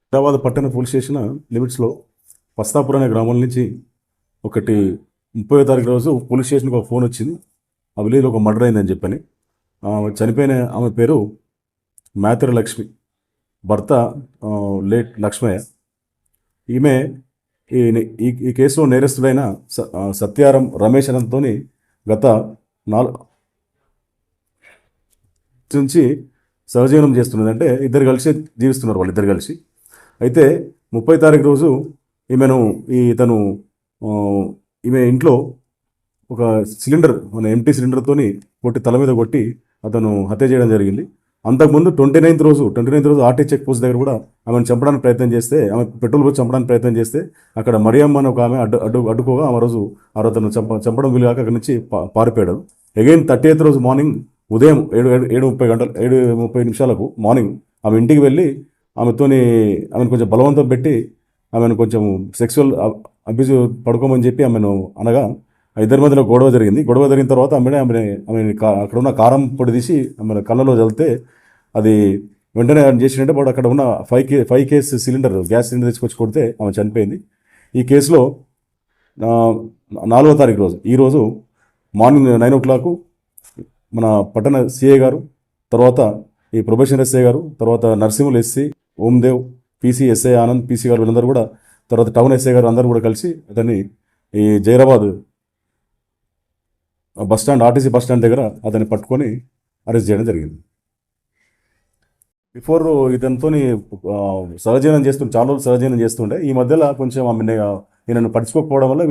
హైదరాబాద్ పట్టణ police station లిమిట్స్లో పస్తాపూర్ అనే గ్రామం నుంచి ఒకటి 30వ తారీఖు రోజు పోలీస్ స్టేషన్కి ఒక ఫోన్ వచ్చింది. ఆ విలేజ్లో ఒక మర్డర్ అయిందని చెప్పని. చనిపోయిన ఆమె పేరు మేతర లక్ష్మి, భర్త లేట్ లక్ష్మయ్య. ఈమె ఈ ఈ కేసులో నేరస్తుడైన సత్యారం రమేష్ అనంతో గత 4 నుంచి సహజీవనం చేస్తున్నది. అంటే ఇద్దరు కలిసి జీవిస్తున్నారు, వాళ్ళిద్దరు కలిసి. అయితే 30 తారీఖు రోజు తను ఈమె ఇంట్లో ఒక సిలిండర్, మన ఎంటీ సిలిండర్తో కొట్టి తల మీద కొట్టి అతను హత్య చేయడం జరిగింది. అంతకుముందు 29th రోజు ఆర్టీ చెక్ పోస్ట్ దగ్గర కూడా ఆమెను చంపడానికి ప్రయత్నం చేస్తే, ఆమె పెట్రోల్ పోసి చంపడానికి ప్రయత్నం చేస్తే అక్కడ మరియమ్మ అని ఒక ఆమె అడ్డుకోగా ఆమె రోజు అతను చంపడం వీలుగాక అక్కడి నుంచి పారిపోయాడు. అగైన్ 30th రోజు మార్నింగ్ ఉదయం 7:30 మార్నింగ్ ఆమె ఇంటికి వెళ్ళి ఆమెను కొంచెం బలవంతం పెట్టి ఆమెను కొంచెం సెక్సువల్ అబ్యూజ్ పడుకోమని చెప్పి ఆమెను అనగా ఇద్దరి మధ్యలో గొడవ జరిగింది. గొడవ జరిగిన తర్వాత ఆమె అక్కడ ఉన్న కారం పొడి తీసి ఆమె కళ్ళలో చల్లితే అది వెంటనే చేసినట్టే వాడు అక్కడ ఉన్న 5 కేస్ సిలిండర్, గ్యాస్ సిలిండర్ తీసుకొచ్చి కొడితే ఆమె చనిపోయింది. ఈ కేసులో 4వ తారీఖు రోజు, ఈరోజు మార్నింగ్ 9 o'clock మన పట్టణ సిఐ గారు, తర్వాత ఈ ప్రొబేషనర్ ఎస్ఐ గారు, తర్వాత Narsimhul SC Omdev, PC SI Anand, PC గారు, వీళ్ళందరూ కూడా, తర్వాత టౌన్ ఎస్ఐ గారు అందరూ కూడా కలిసి అతన్ని ఈ జైరాబాద్ బస్టాండ్, ఆర్టీసీ బస్టాండ్ దగ్గర అతన్ని పట్టుకొని అరెస్ట్ చేయడం జరిగింది. బిఫోర్ ఇతనితో సహజీవనం చాలా రోజులు సహజీవనం చేస్తుండే. ఈ మధ్యలో కొంచెం ఈయనను పట్టించుకోకపోవడం వల్ల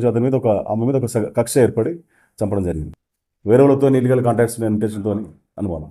అతని మీద ఆమె మీద ఒక కక్ష ఏర్పడి చంపడం జరిగింది. వేరే వాళ్ళతో ఇల్లీగల్ కాంటాక్ట్స్ ఇంటెన్షన్తో అనుమానం.